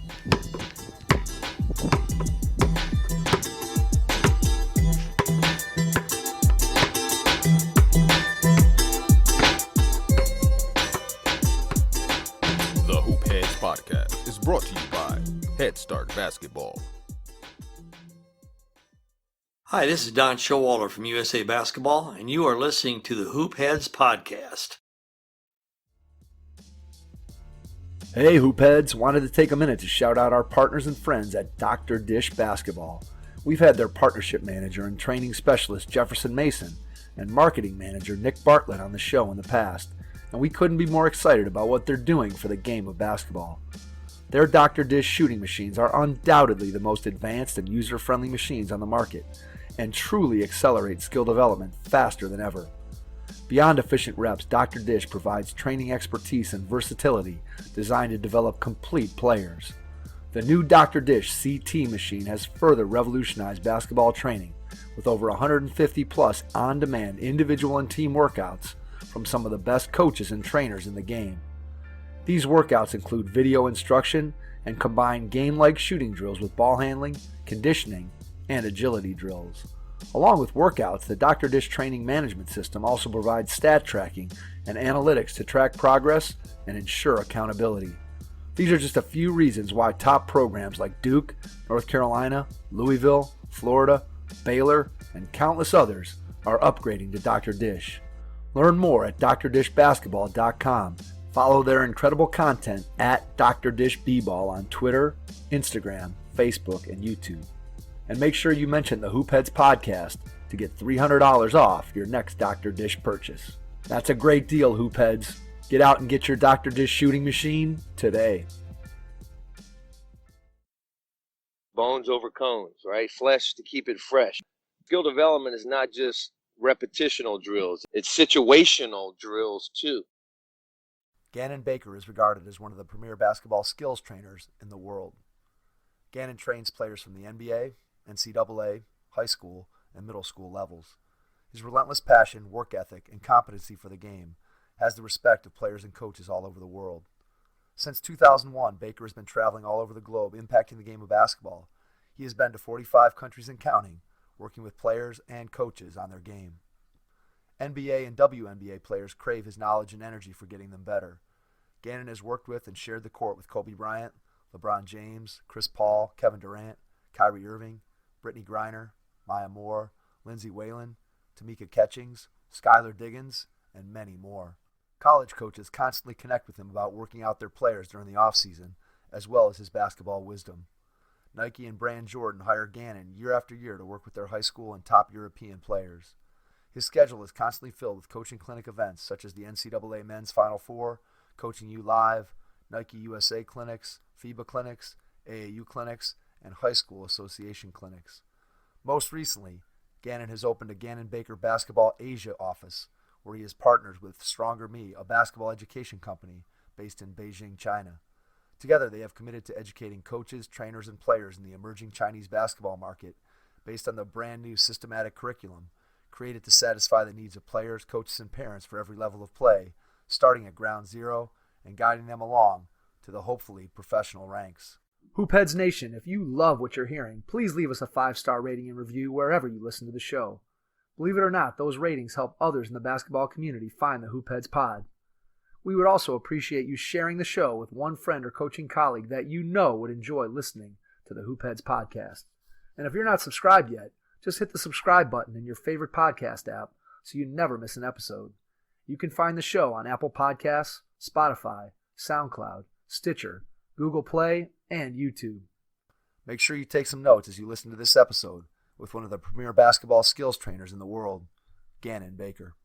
The Hoop Heads Podcast is brought to you by Head Start Basketball. Hi, this is Don Showalter from USA Basketball, and you are listening to the Hoop Heads Podcast. Hey Hoopheads, wanted to take a minute to shout out our partners and friends at Dr. Dish Basketball. We've had their partnership manager and training specialist Jefferson Mason and marketing manager Nick Bartlett on the show in the past, and we couldn't be more excited about what they're doing for the game of basketball. Their Dr. Dish shooting machines are undoubtedly the most advanced and user-friendly machines on the market and truly accelerate skill development faster than ever. Beyond efficient reps, Dr. Dish provides training expertise and versatility designed to develop complete players. The new Dr. Dish CT machine has further revolutionized basketball training with over 150 plus on-demand individual and team workouts from some of the best coaches and trainers in the game. These workouts include video instruction and combine game-like shooting drills with ball handling, conditioning, and agility drills. Along with workouts, the Dr. Dish training management system also provides stat tracking and analytics to track progress and ensure accountability. These are just a few reasons why top programs like Duke, North Carolina, Louisville, Florida, Baylor, and countless others are upgrading to Dr. Dish. Learn more at drdishbasketball.com. Follow their incredible content at Dr. Dish B-Ball on Twitter, Instagram, Facebook, and YouTube. And make sure you mention the Hoopheads Podcast to get $300 off your next Dr. Dish purchase. That's a great deal, Hoopheads. Get out and get your Dr. Dish shooting machine today. Bones over cones, right? Flesh to keep it fresh. Skill development is not just repetitional drills. It's situational drills too. Ganon Baker is regarded as one of the premier basketball skills trainers in the world. Ganon trains players from the NBA, NCAA, high school, and middle school levels. His relentless passion, work ethic, and competency for the game has the respect of players and coaches all over the world. Since 2001, Baker has been traveling all over the globe, impacting the game of basketball. He has been to 45 countries and counting, working with players and coaches on their game. NBA and WNBA players crave his knowledge and energy for getting them better. Ganon has worked with and shared the court with Kobe Bryant, LeBron James, Chris Paul, Kevin Durant, Kyrie Irving, Brittney Griner, Maya Moore, Lindsay Whalen, Tamika Catchings, Skylar Diggins, and many more. College coaches constantly connect with him about working out their players during the offseason, as well as his basketball wisdom. Nike and Brand Jordan hire Ganon year after year to work with their high school and top European players. His schedule is constantly filled with coaching clinic events such as the NCAA Men's Final Four, Coaching U Live, Nike USA clinics, FIBA clinics, AAU clinics, and high school association clinics. Most recently, Ganon has opened a Ganon Baker Basketball Asia office, where he has partnered with Stronger Me, a basketball education company based in Beijing, China. Together, they have committed to educating coaches, trainers, and players in the emerging Chinese basketball market based on the brand new systematic curriculum created to satisfy the needs of players, coaches, and parents for every level of play, starting at ground zero and guiding them along to the hopefully professional ranks. Hoopheads Nation, if you love what you're hearing, please leave us a 5-star rating and review wherever you listen to the show. Believe it or not, those ratings help others in the basketball community find the Hoopheads Pod. We would also appreciate you sharing the show with one friend or coaching colleague that you know would enjoy listening to the Hoopheads Podcast. And if you're not subscribed yet, just hit the subscribe button in your favorite podcast app so you never miss an episode. You can find the show on Apple Podcasts, Spotify, SoundCloud, Stitcher, Google Play, and YouTube. Make sure you take some notes as you listen to this episode with one of the premier basketball skills trainers in the world, Ganon Baker.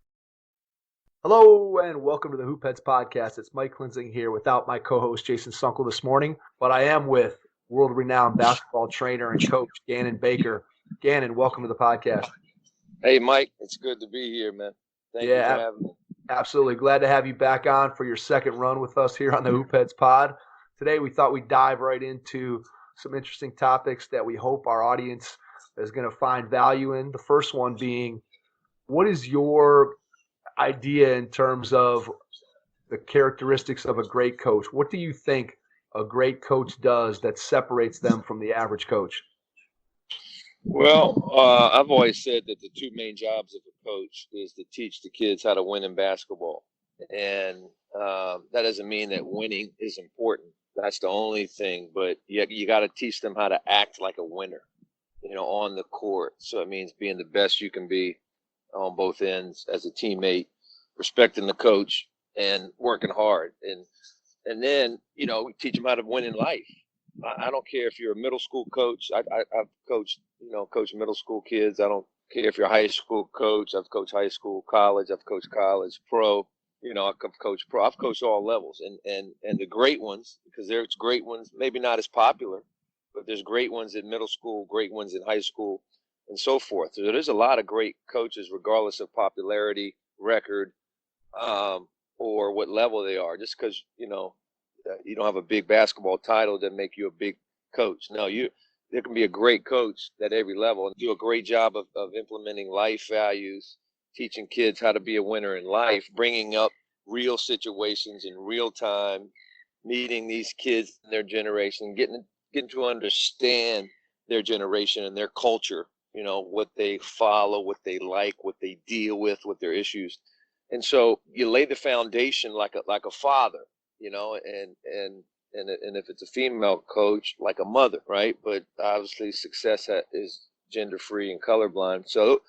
Hello and welcome to the Hoopheads Podcast. It's Mike Klinzing here without my co-host Jason Sunkel this morning, but I am with world-renowned basketball trainer and coach Ganon Baker. Ganon, welcome to the podcast. Hey, Mike, it's good to be here, man. Thank you for having me. Absolutely. Glad to have you back on for your second run with us here on the Hoopheads Pod. Today, we thought we'd dive right into some interesting topics that we hope our audience is going to find value in. The first one being, what is your idea in terms of the characteristics of a great coach? What do you think a great coach does that separates them from the average coach? Well, I've always said that the two main jobs of a coach is to teach the kids how to win in basketball. And that doesn't mean that winning is important. That's the only thing. But you got to teach them how to act like a winner, on the court. So it means being the best you can be on both ends as a teammate, respecting the coach, and working hard. And then, we teach them how to win in life. I don't care if you're a middle school coach. I've coached, coached middle school kids. I don't care if you're a high school coach. I've coached high school, college. I've coached college, pro. I've coached pro. I've coached all levels. And the great ones, because there's great ones, maybe not as popular, but there's great ones in middle school, great ones in high school, and so forth. So there's a lot of great coaches, regardless of popularity, record, or what level they are. Just because, you don't have a big basketball title doesn't make you a big coach. No, there can be a great coach at every level and do a great job of implementing life values, teaching kids how to be a winner in life, bringing up real situations in real time, meeting these kids in their generation, getting to understand their generation and their culture, what they follow, what they like, what they deal with their issues. And so you lay the foundation like a father, and if it's a female coach, like a mother, right? But obviously success is gender free and colorblind. So,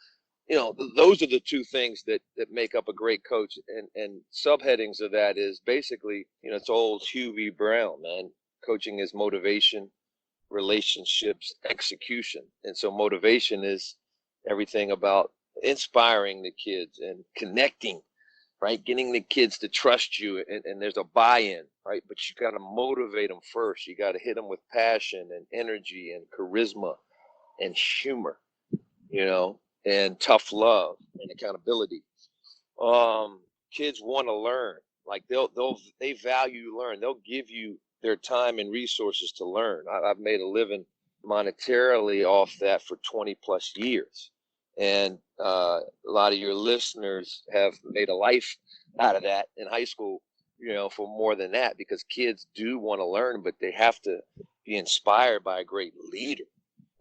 those are the two things that make up a great coach. And subheadings of that is basically, it's old Hugh V. Brown, man. Coaching is motivation, relationships, execution. And so motivation is everything about inspiring the kids and connecting, right? Getting the kids to trust you, and there's a buy-in, right? But you got to motivate them first. You got to hit them with passion and energy and charisma and humor, and tough love and accountability. Kids want to learn. Like they value learn. They'll give you their time and resources to learn. I've made a living monetarily off that for 20 plus years. And a lot of your listeners have made a life out of that in high school, for more than that, because kids do want to learn, but they have to be inspired by a great leader.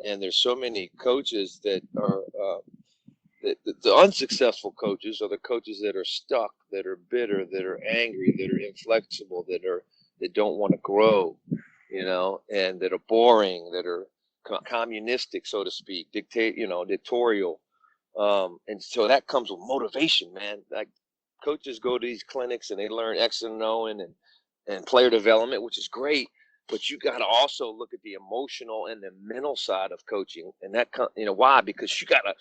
And there's so many coaches that are the unsuccessful coaches are the coaches that are stuck, that are bitter, that are angry, that are inflexible, that don't want to grow, and that are boring, that are communistic, so to speak, dictatorial. And so that comes with motivation, man. Like coaches go to these clinics and they learn X and O and player development, which is great. But you got to also look at the emotional and the mental side of coaching. And that, why? Because you got to,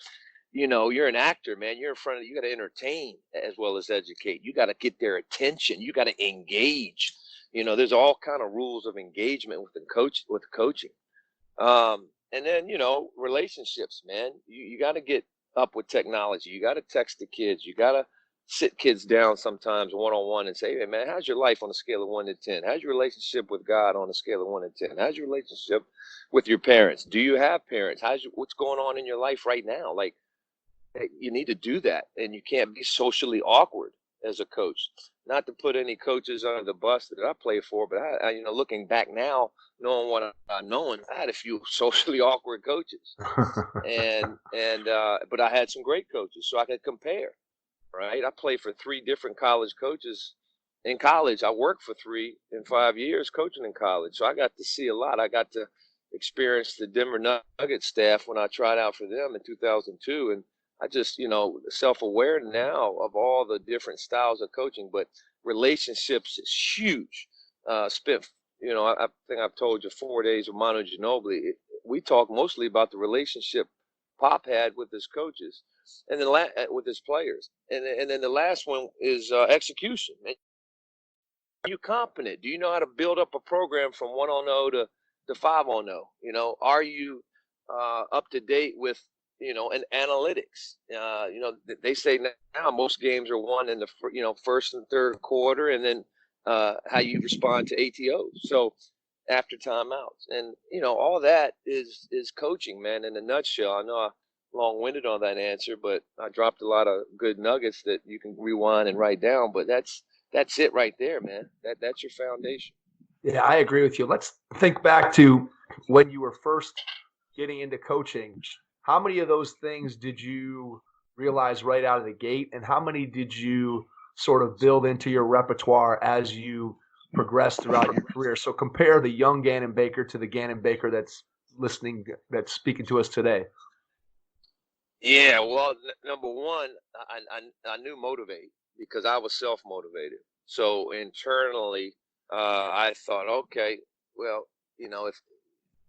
you're an actor, man. You're in front of, you got to entertain as well as educate. You got to get their attention. You got to engage. There's all kind of rules of engagement with coaching. And then, relationships, man. You got to get up with technology. You got to text the kids. You got to sit kids down sometimes one-on-one and say, hey, man, how's your life on a scale of 1 to 10? How's your relationship with God on a scale of 1 to 10? How's your relationship with your parents? Do you have parents? What's going on in your life right now? Like, you need to do that, and you can't be socially awkward as a coach. Not to put any coaches under the bus that I play for, but I looking back now, knowing what I know, I had a few socially awkward coaches, but I had some great coaches, so I could compare. Right, I played for 3 different college coaches in college. I worked for 3 in 5 years coaching in college, so I got to see a lot. I got to experience the Denver Nuggets staff when I tried out for them in 2002, and I just, self-aware now of all the different styles of coaching, but relationships is huge. Spent, I think I've told you 4 days with Manu Ginobili. We talk mostly about the relationship Pop had with his coaches and then with his players. And then the last one is execution. Are you competent? Do you know how to build up a program from 1-0 to 5-0? Are you up to date with, and analytics? They say now most games are won in the first and third quarter, and then how you respond to ATOs. So after timeouts, and all that is coaching, man. In a nutshell, I know I long-winded on that answer, but I dropped a lot of good nuggets that you can rewind and write down. But that's it right there, man. That's your foundation. Yeah, I agree with you. Let's think back to when you were first getting into coaching. How many of those things did you realize right out of the gate, and how many did you sort of build into your repertoire as you progressed throughout your career? So compare the young Ganon Baker to the Ganon Baker that's listening, that's speaking to us today. Yeah, well, number one, I knew motivate because I was self motivated. So internally, I thought, okay, well, if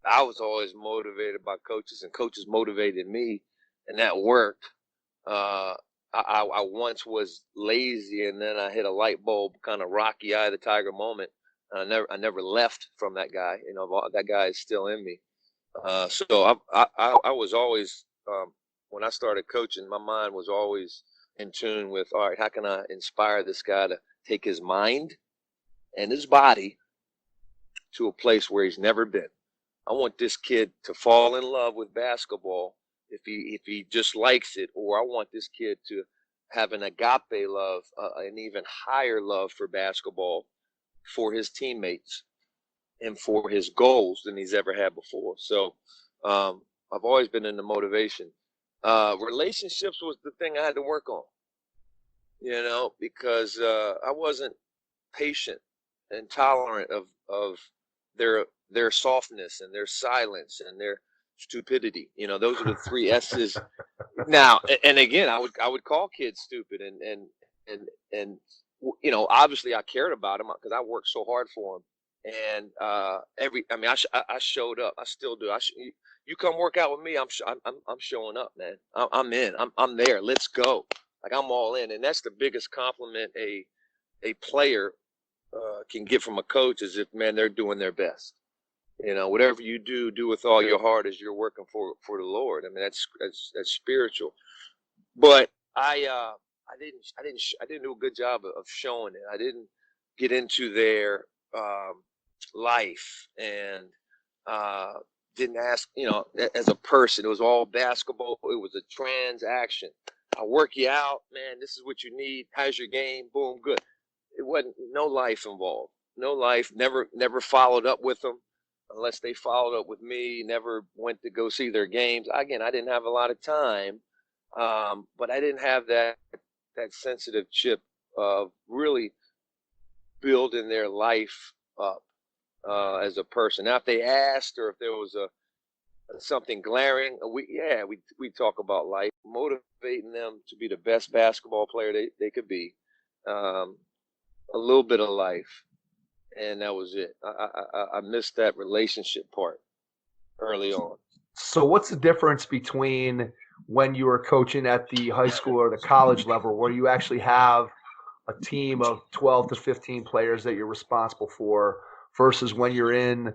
I was always motivated by coaches and coaches motivated me, and that worked. Uh, I once was lazy, and then I hit a light bulb, kind of Rocky Eye of the Tiger moment. I never left from that guy. That guy is still in me. So I was always, when I started coaching, my mind was always in tune with, all right, how can I inspire this guy to take his mind and his body to a place where he's never been. I want this kid to fall in love with basketball if he just likes it, or I want this kid to have an agape love, an even higher love for basketball, for his teammates, and for his goals than he's ever had before. So I've always been into motivation. Relationships was the thing I had to work on, because I wasn't patient and tolerant of their softness and their silence and their stupidity. Those are the three S's. Now, and again, I would call kids stupid, and obviously I cared about them because I worked so hard for them. And I showed up. I still do. You come work out with me. I'm showing up, man. I'm in. I'm there. Let's go. Like, I'm all in, and that's the biggest compliment a player can get from a coach is if, man, they're doing their best. Whatever you do with all your heart as you're working for the Lord. I mean, that's spiritual. But I didn't do a good job of showing it. I didn't get into their life, and didn't ask, as a person. It was all basketball. It was a transaction. I work you out, man. This is what you need. How's your game? Boom, good. It wasn't, no life involved. No life. Never followed up with them unless they followed up with me. Never went to go see their games. Again, I didn't have a lot of time, but I didn't have that sensitive chip of really building their life up as a person. Now, if they asked, or if there was something glaring, we talk about life, motivating them to be the best basketball player they could be. A little bit of life, and that was it. I missed that relationship part early on. So what's the difference between when you were coaching at the high school or the college level, where you actually have a team of 12 to 15 players that you're responsible for, versus when you're in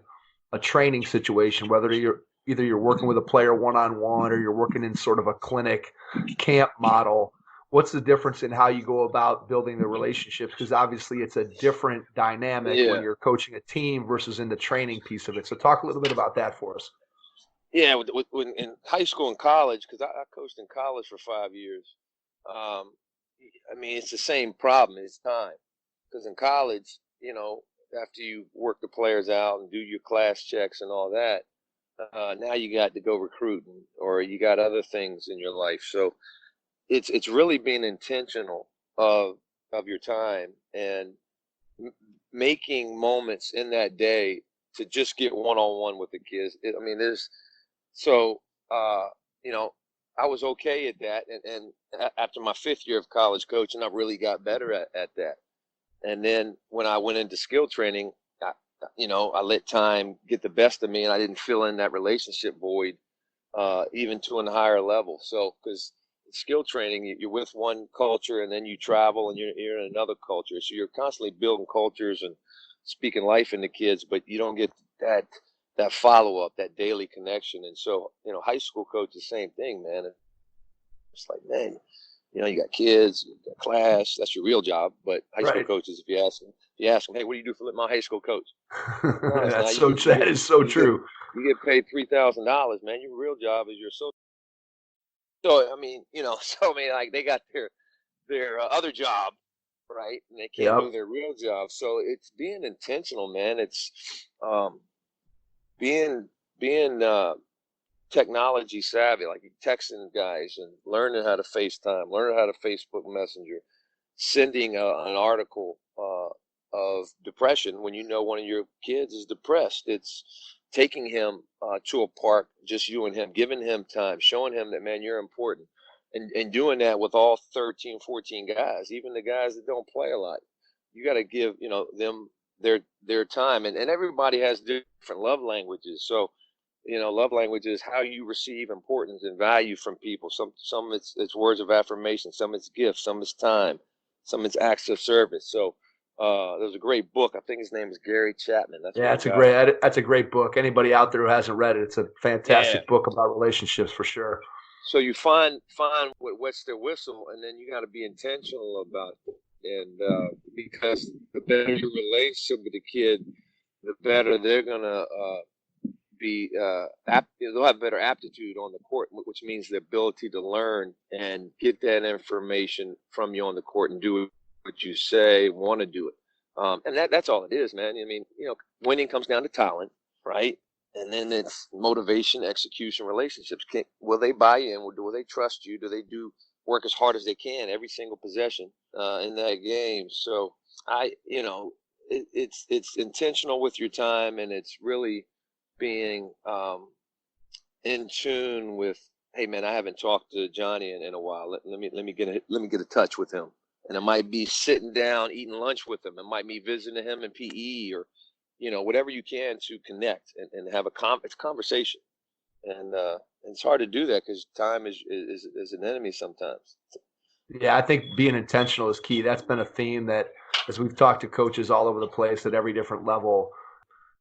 a training situation, whether you're working with a player one-on-one or you're working in sort of a clinic camp model? What's the difference in how you go about building the relationships? Because obviously it's a different dynamic when you're coaching a team versus in the training piece of it. So talk a little bit about that for us. Yeah, in high school and college, because I coached in college for 5 years. It's the same problem. It's time. Because in college, after you work the players out and do your class checks and all that, now you got to go recruiting, or you got other things in your life. So it's really being intentional of your time, and making moments in that day to just get one-on-one with the kids. I was okay at that, and after my 5th year of college coaching, I really got better at that. And then when I went into skill training, I let time get the best of me, and I didn't fill in that relationship void, even to a higher level. So, because skill training, you're with one culture, and then you travel and you're in another culture. So you're constantly building cultures and speaking life into kids, but you don't get that follow up, that daily connection. And so, high school coach, the same thing, man. It's like, man, you got kids, you got class. That's your real job. But high school coaches, if you ask them, hey, what do you do for my high school coach? That is so true. You get paid $3,000, man. Your real job is your social. So like, they got their other job, right? And they can't Yep. do their real job. So it's being intentional, man. It's being being technology savvy, like texting guys and learning how to FaceTime, learning how to Facebook Messenger, sending an article of depression when you know one of your kids is depressed. It's taking him to a park, just you and him, giving him time, showing him that, man, you're important. And doing that with all 13, 14 guys, even the guys that don't play a lot. You got to give, them their time. And everybody has different love languages. So, love language is how you receive importance and value from people. Some it's words of affirmation, some it's gifts, some it's time, some it's acts of service. So there's a great book. I think his name is Gary Chapman. That's Yeah, one of the guys. that's a great book. Anybody out there who hasn't read it, it's a Yeah. fantastic book about relationships for sure. So you find what wets their whistle, and then you got to be intentional about it. And because the better your relationship with the kid, the better they're gonna be they'll have better aptitude on the court, which means the ability to learn and get that information from you on the court and do what you say, want to do it. And that's all it is, man. I mean, winning comes down to talent, right? And then it's motivation, execution, relationships. Will they buy in? Will they trust you? Do they work as hard as they can every single possession in that game? So it's intentional with your time, and it's really being in tune with, hey man, I haven't talked to Johnny in a while. Let me get a touch with him. And it might be sitting down eating lunch with him. It might be visiting him in PE, or whatever you can to connect and have it's conversation. And it's hard to do that because time is an enemy sometimes. Yeah, I think being intentional is key. That's been a theme that, as we've talked to coaches all over the place at every different level,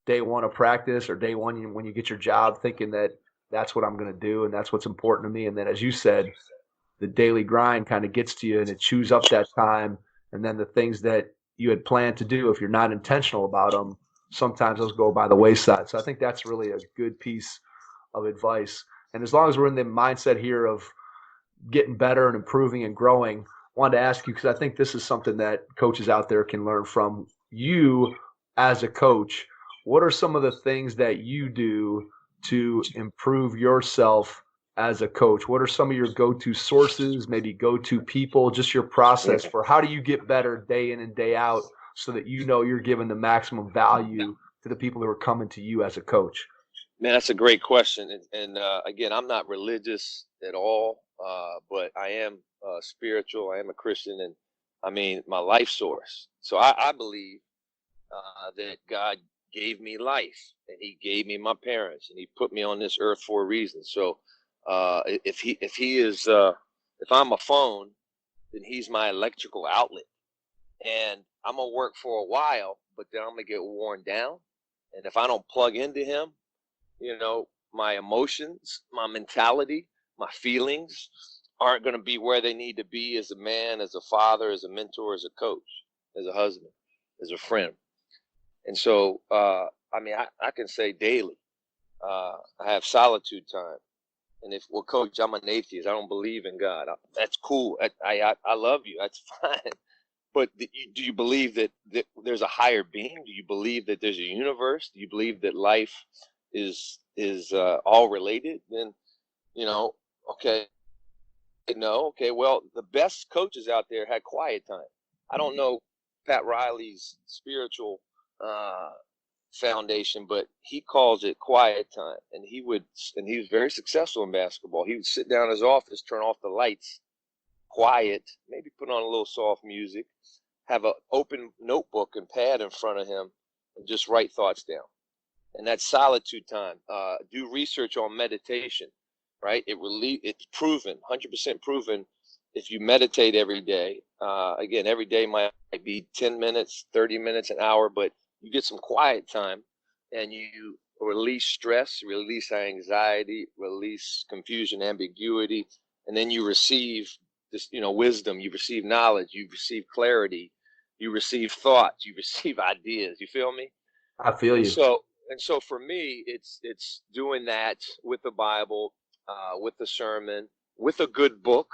day one of practice or day one when you get your job, thinking that that's what I'm going to do and that's what's important to me. And then, as you said, the daily grind kind of gets to you and it chews up that time. And then the things that you had planned to do, if you're not intentional about them, sometimes those go by the wayside. So I think that's really a good piece of advice. And as long as we're in the mindset here of getting better and improving and growing, I wanted to ask you, because I think this is something that coaches out there can learn from you as a coach. What are some of the things that you do to improve yourself as a coach? What are some of your go-to sources, maybe go-to people, just your process for how do you get better day in and day out so that you're giving the maximum value to the people who are coming to you as a coach? Man, that's a great question. And again, I'm not religious at all, but I am spiritual. I am a Christian, and I mean, my life source. So I believe that God gave me life, and He gave me my parents, and He put me on this earth for a reason. So if I'm a phone, then He's my electrical outlet, and I'm gonna work for a while, but then I'm gonna get worn down. And if I don't plug into Him, my emotions, my mentality, my feelings aren't going to be where they need to be as a man, as a father, as a mentor, as a coach, as a husband, as a friend. And so, I can say daily, I have solitude time. And coach, I'm an atheist. I don't believe in God. That's cool. I love you. That's fine. But do you believe that there's a higher being? Do you believe that there's a universe? Do you believe that life is all related? Then, okay, no, okay. Well, the best coaches out there had quiet time. I don't know Pat Riley's spiritual foundation, but he calls it quiet time. And he was very successful in basketball. He would sit down in his office, turn off the lights, quiet, maybe put on a little soft music, have an open notebook and pad in front of him, and just write thoughts down. And that's solitude time. Do research on meditation, right? It's proven, 100% proven. If you meditate every day, again, every day might be 10 minutes, 30 minutes, an hour, but you get some quiet time and you release stress, release anxiety, release confusion, ambiguity, and then you receive this, wisdom, you receive knowledge, you receive clarity, you receive thoughts, you receive ideas. You feel me? I feel you. And so for me, it's doing that with the Bible, with the sermon, with a good book,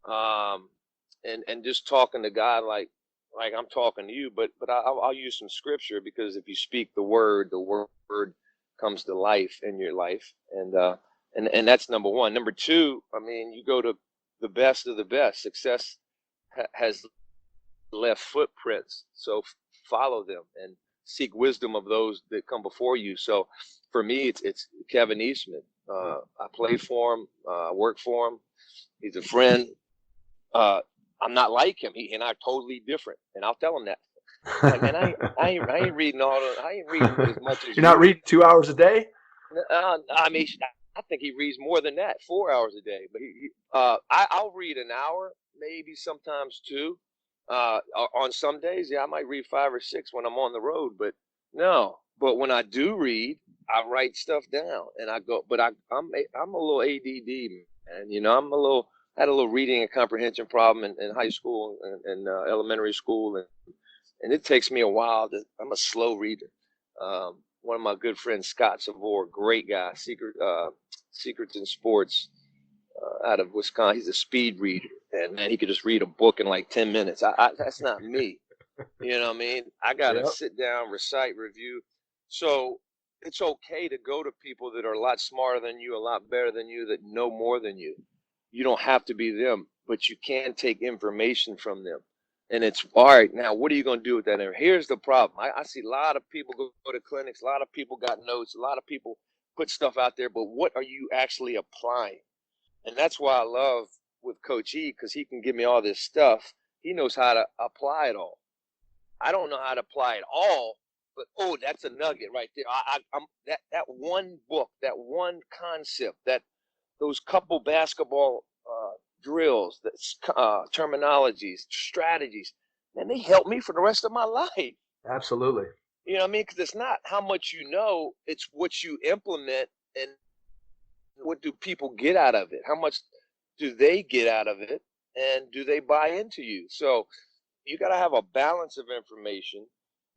and just talking to God like, like I'm talking to you, but I'll use some scripture, because if you speak the word comes to life in your life, and that's number one. Number two, I mean, you go to the best of the best. Success has left footprints, so follow them and seek wisdom of those that come before you. So for me, it's Kevin Eastman. I play for him, work for him. He's a friend. I'm not like him. He and I are totally different, and I'll tell him that. Like, man, I ain't reading I ain't reading as much as You're not reading 2 hours a day? I mean, I think he reads more than that, 4 hours a day. But I'll read an hour, maybe sometimes two. On some days, yeah, I might read 5 or 6 when I'm on the road. But no, but when I do read, I write stuff down, and I go. But I'm a little ADD, man. You know, had a little reading and comprehension problem in high school and elementary school, and it takes me a while I'm a slow reader. One of my good friends, Scott Savor, great guy, Secrets in Sports, out of Wisconsin. He's a speed reader, and man, he could just read a book in like 10 minutes. That's not me. You know what I mean? I got to sit down, recite, review. So it's okay to go to people that are a lot smarter than you, a lot better than you, that know more than you. You don't have to be them, but you can take information from them. And it's, all right, now what are you going to do with that? And here's the problem. I see a lot of people go to clinics. A lot of people got notes. A lot of people put stuff out there. But what are you actually applying? And that's why I love with Coach E, because he can give me all this stuff. He knows how to apply it all. I don't know how to apply it all, but, oh, that's a nugget right there. I'm that one book, that one concept, those couple basketball drills, terminologies, strategies, and they help me for the rest of my life. Absolutely. You know what I mean? Because it's not how much you know, it's what you implement, and what do people get out of it? How much do they get out of it, and do they buy into you? So you got to have a balance of information,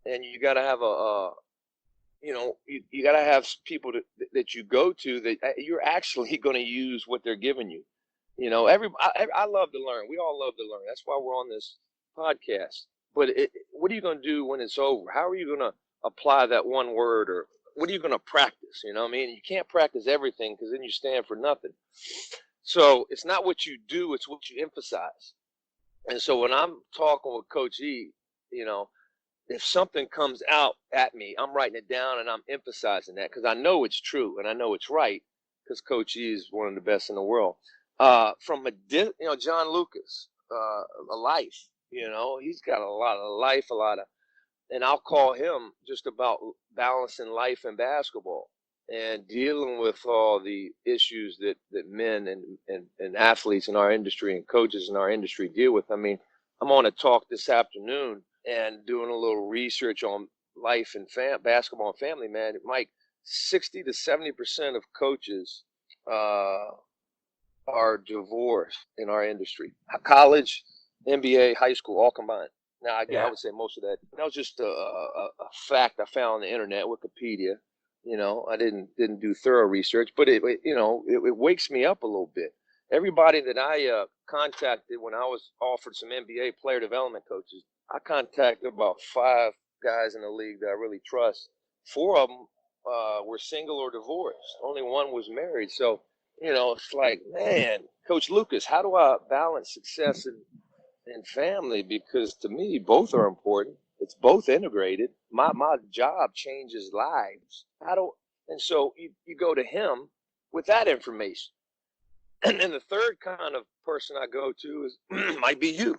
and you got to have you got to have people that you go to that you're actually going to use what they're giving you. You know, I love to learn. We all love to learn. That's why we're on this podcast. But what are you going to do when it's over? How are you going to apply that one word, or what are you going to practice? You know what I mean? You can't practice everything, because then you stand for nothing. So it's not what you do, it's what you emphasize. And so when I'm talking with Coach E, you know, if something comes out at me, I'm writing it down and I'm emphasizing that, because I know it's true and I know it's right, because Coach E is one of the best in the world. From John Lucas, a life, you know, he's got a lot of life, and I'll call him just about balancing life and basketball and dealing with all the issues that men and athletes in our industry and coaches in our industry deal with. I mean, I'm on a talk this afternoon and doing a little research on life and basketball and family, man. Mike, 60 to 70% of coaches are divorced in our industry. College, NBA, high school, all combined. Now, again, I would say most of that was just a fact I found on the internet, Wikipedia. You know, I didn't do thorough research, but it wakes me up a little bit. Everybody that I contacted when I was offered some NBA player development coaches, I contacted about 5 guys in the league that I really trust. 4 of them were single or divorced. Only 1 was married. So, you know, it's like, man, Coach Lucas, how do I balance success and family? Because to me, both are important. It's both integrated. My job changes lives. And so you go to him with that information. And then the third kind of person I go to is might be you.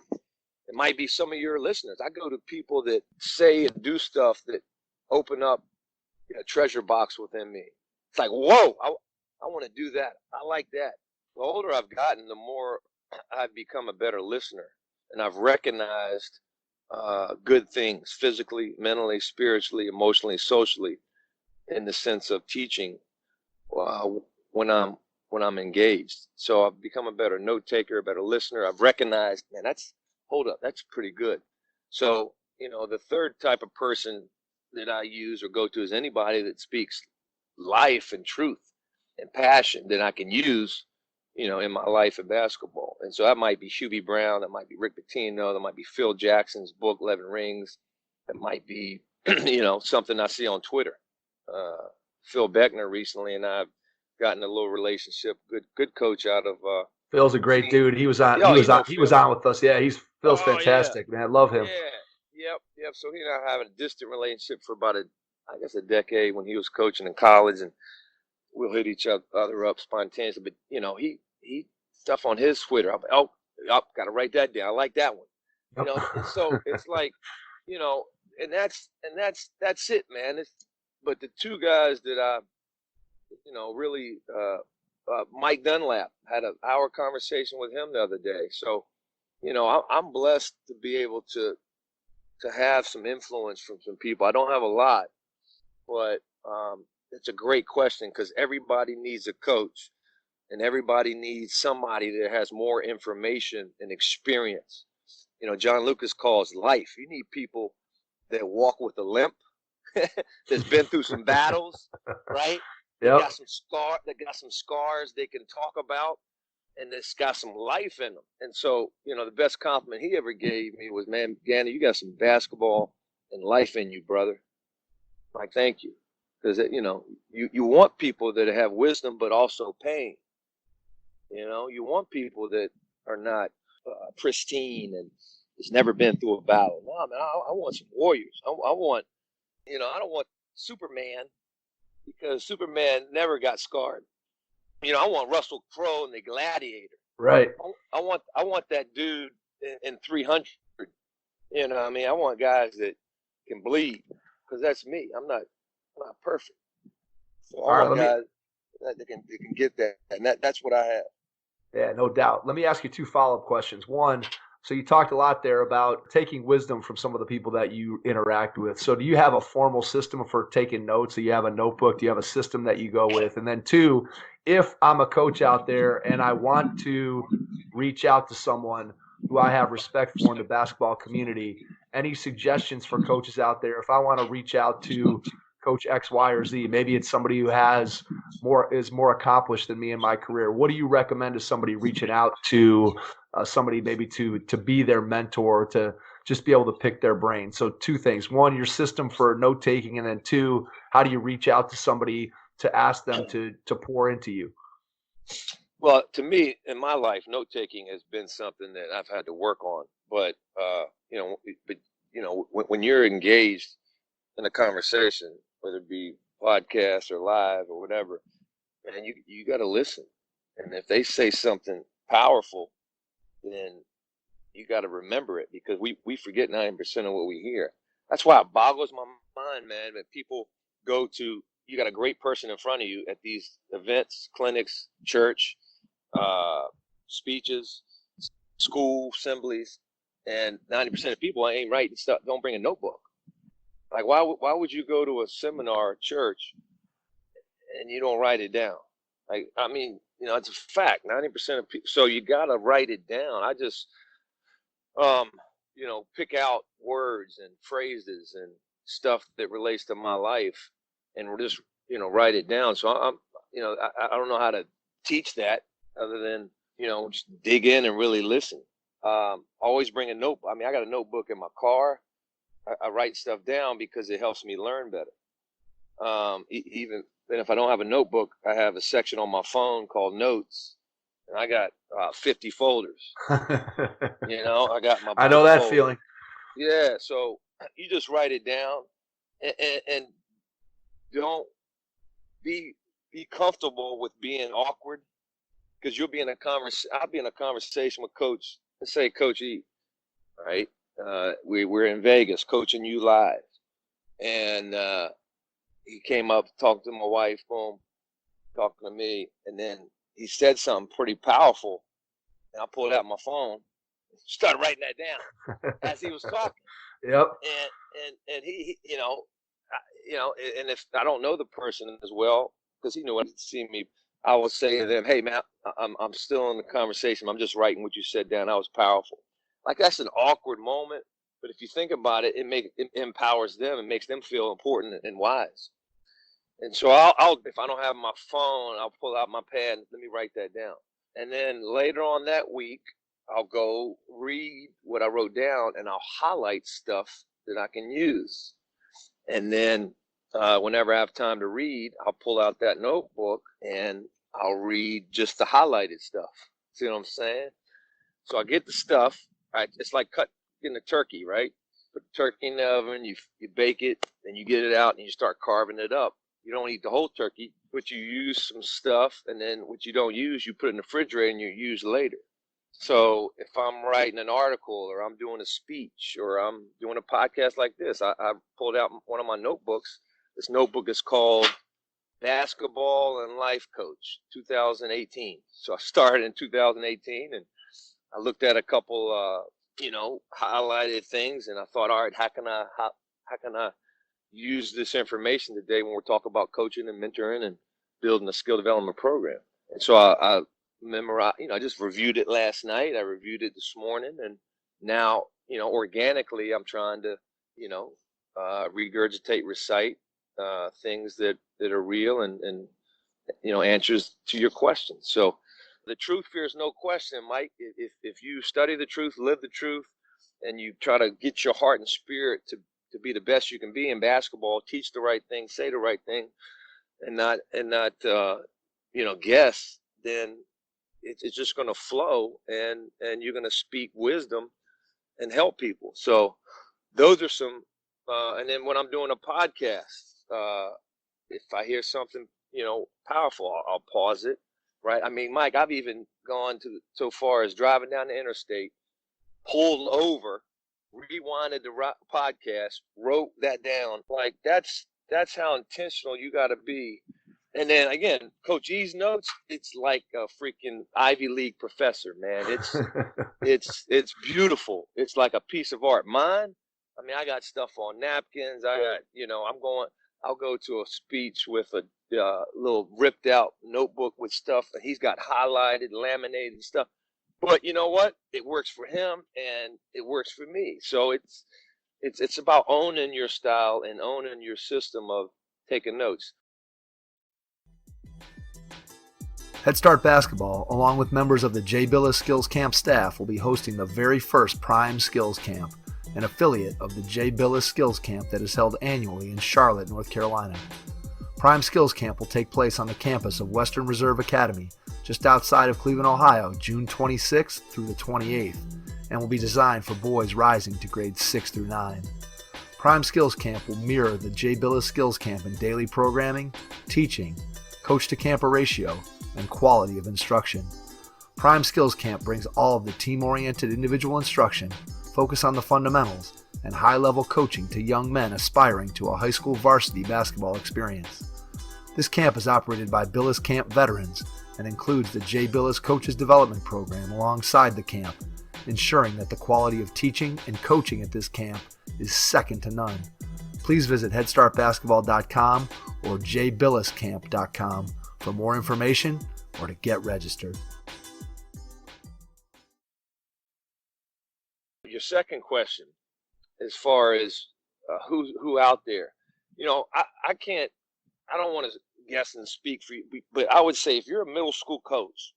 It might be some of your listeners. I go to people that say and do stuff that open up a treasure box within me. It's like, whoa, I want to do that. I like that. The older I've gotten, the more I've become a better listener. And I've recognized good things physically, mentally, spiritually, emotionally, socially, in the sense of teaching when I'm engaged. So I've become a better note taker, a better listener. I've recognized, man, that's pretty good. So, you know, the third type of person that I use or go to is anybody that speaks life and truth and passion that I can use in my life of basketball. And so that might be Hubie Brown, that might be Rick Pitino, that might be Phil Jackson's book, 11 Rings. That might be, something I see on Twitter. Phil Beckner recently and I've gotten a little relationship, good coach out of Phil's a great dude. He was on. He was on with us. Yeah, Phil's fantastic, man. I love him. Yeah, yep. So he and I have a distant relationship for about a decade when he was coaching in college, and we'll hit each other up spontaneously. But he stuff on his Twitter. Got to write that down. I like that one. And so it's like, and that's it, man. But the two guys that I, really, Mike Dunlap, had an hour conversation with him the other day. So, I'm blessed to be able to have some influence from some people. I don't have a lot, but it's a great question because everybody needs a coach and everybody needs somebody that has more information and experience. John Lucas calls life. You need people that walk with a limp, that's been through some battles, right? Yep. That got some scars they can talk about, and that's got some life in them. And so, the best compliment he ever gave me was, man, Gannon, you got some basketball and life in you, brother. Like, thank you. Because, you want people that have wisdom, but also pain. You want people that are not pristine and has never been through a battle. No, man, I want some warriors. I want, I don't want Superman because Superman never got scarred. I want Russell Crowe and the Gladiator. Right. I want that dude in 300. I want guys that can bleed because that's me. I'm not perfect. So I want guys that can get that, and that's what I have. Yeah, no doubt. Let me ask you two follow-up questions. One, so you talked a lot there about taking wisdom from some of the people that you interact with. So do you have a formal system for taking notes? Do you have a notebook? Do you have a system that you go with? And then two, if I'm a coach out there and I want to reach out to someone who I have respect for in the basketball community, any suggestions for coaches out there? If I want to reach out to Coach X, Y, or Z, maybe it's somebody who is more accomplished than me in my career. What do you recommend to somebody reaching out to somebody maybe to be their mentor, to just be able to pick their brain? So two things. One, your system for note taking, and then two, how do you reach out to somebody to ask them to pour into you? Well, to me, in my life, note taking has been something that I've had to work on. But when you're engaged in a conversation, whether it be podcast or live or whatever, man, you got to listen. And if they say something powerful, then you got to remember it because we forget 90% of what we hear. That's why it boggles my mind, man, that people go to, you got a great person in front of you at these events, clinics, church, speeches, school assemblies, and 90% of people ain't writing stuff, don't bring a notebook. Like, why would you go to a seminar at church and you don't write it down? Like, it's a fact. 90% of people. So you got to write it down. I just, pick out words and phrases and stuff that relates to my life and just, write it down. So I don't know how to teach that other than, just dig in and really listen. Always bring a notebook. I got a notebook in my car. I write stuff down because it helps me learn better. Even if I don't have a notebook, I have a section on my phone called Notes, and I got 50 folders. I got my. I know that feeling. Yeah, so you just write it down, and don't be comfortable with being awkward because you'll be in a I'll be in a conversation with Coach. Let's say Coach E, right? We're in Vegas coaching you live, and he came up, talked to my wife, boom, talking to me, and then he said something pretty powerful, and I pulled out my phone, started writing that down as he was talking. Yep. And he and if I don't know the person as well, because he knew what he'd seen me, I would say to them, "Hey, man, I'm still in the conversation. I'm just writing what you said down. That was powerful." Like, that's an awkward moment, but if you think about it, it empowers them and makes them feel important and wise. And so I'll if I don't have my phone, I'll pull out my pad and let me write that down. And then later on that week, I'll go read what I wrote down, and I'll highlight stuff that I can use. And then whenever I have time to read, I'll pull out that notebook and I'll read just the highlighted stuff. See what I'm saying? So I get the stuff. It's like getting a turkey, right? Put the turkey in the oven, you bake it, then you get it out and you start carving it up. You don't eat the whole turkey, but you use some stuff, and then what you don't use, you put it in the refrigerator and you use later. So if I'm writing an article or I'm doing a speech or I'm doing a podcast like this, I pulled out one of my notebooks. This notebook is called Basketball and Life Coach 2018. So I started in 2018, and I looked at a couple, highlighted things, and I thought, all right, how can I use this information today when we're talking about coaching and mentoring and building a skill development program? And so I memorized, I just reviewed it last night. I reviewed it this morning, and now, organically, I'm trying to, regurgitate, recite things that are real and answers to your questions. So the truth fears no question, Mike. If you study the truth, live the truth, and you try to get your heart and spirit to be the best you can be in basketball, teach the right thing, say the right thing, and not guess, then it's just going to flow, and you're going to speak wisdom and help people. So those are some, and then when I'm doing a podcast, if I hear something, powerful, I'll pause it, right? I mean, Mike, I've even gone so far as driving down the interstate, pulled over, rewinded the podcast, wrote that down. Like that's how intentional you got to be. And then again, Coach E's notes, it's like a freaking Ivy League professor, man. It's beautiful. It's like a piece of art. Mine, I mean, I got stuff on napkins. I got, I'll go to a speech with a little ripped out notebook with stuff that he's got highlighted, laminated stuff. But you know what? It works for him and it works for me. So it's about owning your style and owning your system of taking notes. Head Start Basketball, along with members of the J. Billis Skills Camp staff, will be hosting the very first Prime Skills Camp, an affiliate of the J. Billis Skills Camp that is held annually in Charlotte, North Carolina. Prime Skills Camp will take place on the campus of Western Reserve Academy, just outside of Cleveland, Ohio, June 26th through the 28th, and will be designed for boys rising to grades 6 through 9. Prime Skills Camp will mirror the J. Billis Skills Camp in daily programming, teaching, coach-to-camper ratio, and quality of instruction. Prime Skills Camp brings all of the team-oriented individual instruction, focus on the fundamentals, and high-level coaching to young men aspiring to a high school varsity basketball experience. This camp is operated by Billis Camp veterans and includes the J. Billis Coaches Development Program alongside the camp, ensuring that the quality of teaching and coaching at this camp is second to none. Please visit headstartbasketball.com or jbilliscamp.com for more information or to get registered. Your second question, as far as who out there, I don't want to guess and speak for you, but I would say if you're a middle school coach,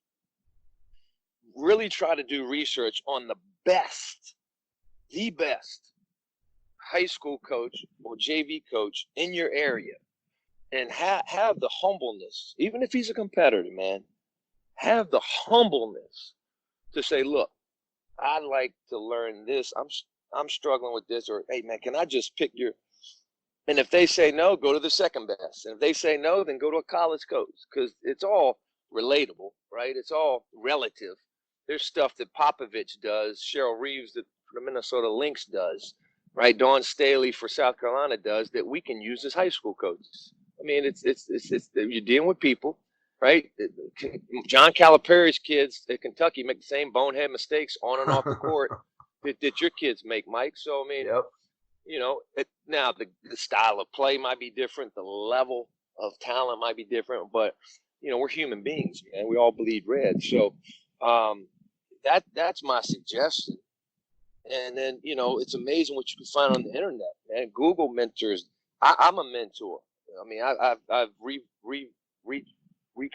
really try to do research on the best high school coach or JV coach in your area. And have the humbleness, even if he's a competitor, man, have the humbleness to say, look, I'd like to learn this. I'm struggling with this. Or, hey, man, can I just pick your – and if they say no, go to the second best. And if they say no, then go to a college coach, because it's all relatable, right? It's all relative. There's stuff that Popovich does, Cheryl Reeves that the Minnesota Lynx does, right? Dawn Staley for South Carolina does, that we can use as high school coaches. I mean, it's you're dealing with people, right? John Calipari's kids at Kentucky make the same bonehead mistakes on and off the court that your kids make, Mike. So, I mean, yep. Now the style of play might be different. The level of talent might be different, but, we're human beings, man. We all bleed red. So that's my suggestion. And then, it's amazing what you can find on the internet, man. Google mentors. I'm a mentor. I mean, I've recreated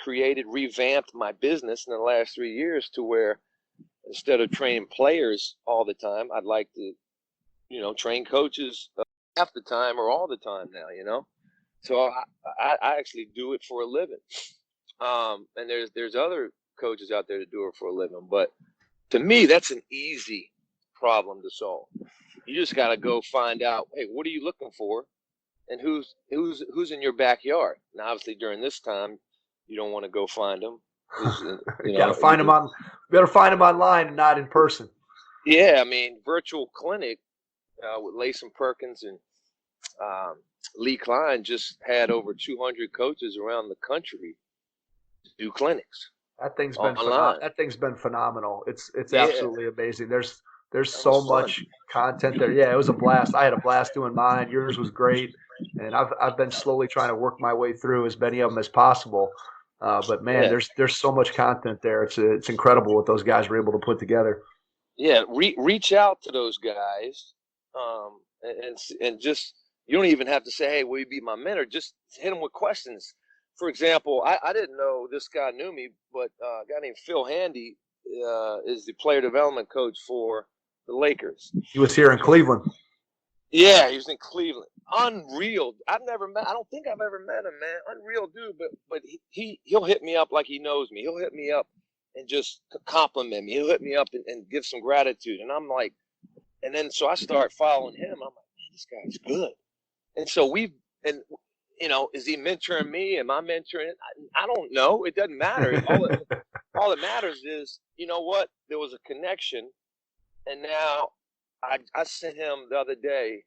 revamped my business in the last 3 years to where instead of training players all the time, I'd like to, train coaches half the time or all the time now, So I actually do it for a living. And there's other coaches out there that do it for a living. But to me, that's an easy problem to solve. You just got to go find out, hey, what are you looking for? And who's in your backyard? And obviously during this time, you don't want to go find them. You got to find them better find them online and not in person. Yeah, I mean, virtual clinic with Latham Perkins and Lee Klein just had over 200 coaches around the country do clinics. That thing's been phenomenal. It's Yeah. Absolutely amazing. There's so much content there. Yeah, it was a blast. I had a blast doing mine. Yours was great, and I've been slowly trying to work my way through as many of them as possible. But man, there's so much content there. It's incredible what those guys were able to put together. Yeah, reach out to those guys, and just, you don't even have to say, hey, will you be my mentor? Just hit them with questions. For example, I didn't know this guy knew me, but a guy named Phil Handy is the player development coach for the Lakers. He was here in Cleveland. Yeah, he was in Cleveland. Unreal. I don't think I've ever met him, man. Unreal dude, but he'll hit me up like he knows me. He'll hit me up and just compliment me. He'll hit me up and give some gratitude. And I'm like, and then so I start following him. I'm like, man, this guy's good. And so is he mentoring me? Am I mentoring? I don't know. It doesn't matter. All that matters is, you know what? There was a connection, and now I sent him the other day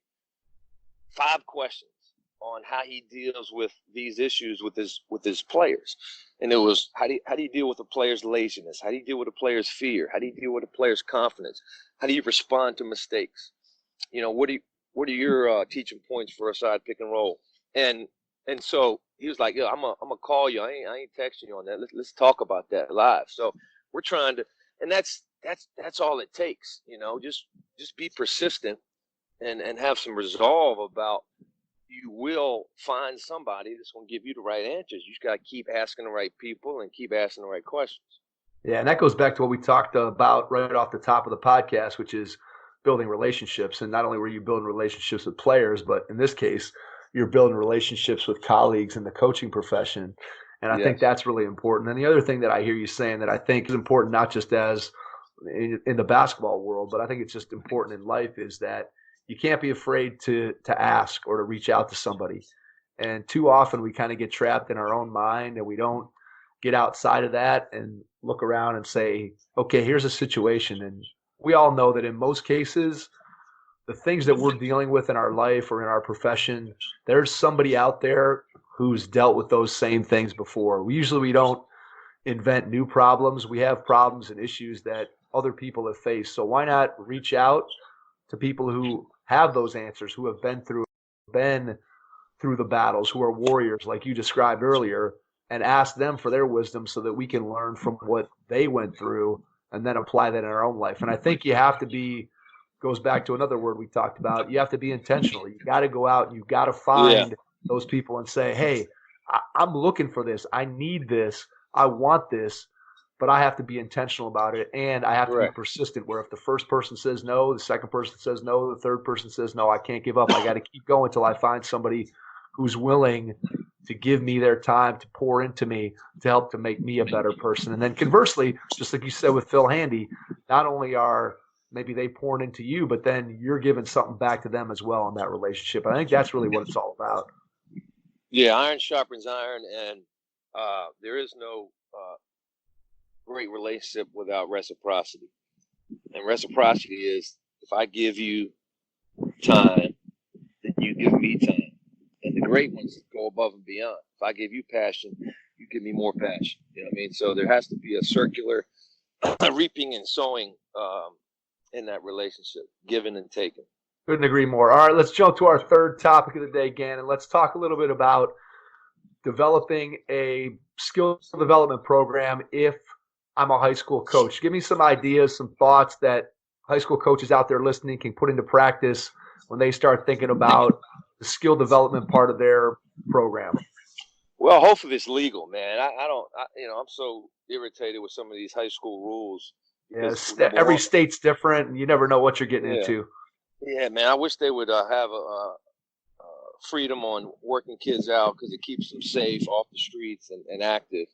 5 questions on how he deals with these issues with his players, and it was how do you deal with a player's laziness? How do you deal with a player's fear? How do you deal with a player's confidence? How do you respond to mistakes? What are your teaching points for a side pick and roll? And so he was like, "Yo, I'm gonna call you. I ain't texting you on that. Let's talk about that live." So we're trying to, and that's all it takes. Just be persistent and have some resolve about. You will find somebody that's going to give you the right answers. You just got to keep asking the right people and keep asking the right questions. Yeah, and that goes back to what we talked about right off the top of the podcast, which is building relationships. And not only were you building relationships with players, but in this case, you're building relationships with colleagues in the coaching profession. And I think that's really important. And the other thing that I hear you saying that I think is important, not just as in the basketball world, but I think it's just important in life, is that you can't be afraid to ask or to reach out to somebody. And too often we kind of get trapped in our own mind and we don't get outside of that and look around and say, okay, here's a situation. And we all know that in most cases, the things that we're dealing with in our life or in our profession, there's somebody out there who's dealt with those same things before. We don't invent new problems. We have problems and issues that other people have faced. So why not reach out to people who have those answers, who have been through the battles, who are warriors like you described earlier, and ask them for their wisdom so that we can learn from what they went through and then apply that in our own life. And I think you have to be, goes back to another word we talked about, you have to be intentional. You got to go out and you got to find those people and say, hey, I'm looking for this. I need this. I want this. But I have to be intentional about it, and I have to be persistent, where if the first person says no, the second person says no, the third person says no, I can't give up. I got to keep going until I find somebody who's willing to give me their time, to pour into me, to help to make me a better person. And then conversely, just like you said with Phil Handy, not only are maybe they pouring into you, but then you're giving something back to them as well in that relationship. I think that's really what it's all about. Yeah, iron sharpens iron, and there is no great relationship without reciprocity. And reciprocity is, if I give you time, then you give me time. And the great ones go above and beyond. If I give you passion, you give me more passion. You know what I mean? So there has to be a circular reaping and sowing in that relationship, giving and taking. Couldn't agree more. All right, let's jump to our third topic of the day, Ganon. Let's talk a little bit about developing a skill development program if I'm a high school coach. Give me some ideas, some thoughts that high school coaches out there listening can put into practice when they start thinking about the skill development part of their program. Well, hopefully it's legal, man. I'm so irritated with some of these high school rules because Yes, number every one, state's different, and you never know what you're getting yeah, into. yeah, man. I wish they would have freedom on working kids out because it keeps them safe off the streets and active,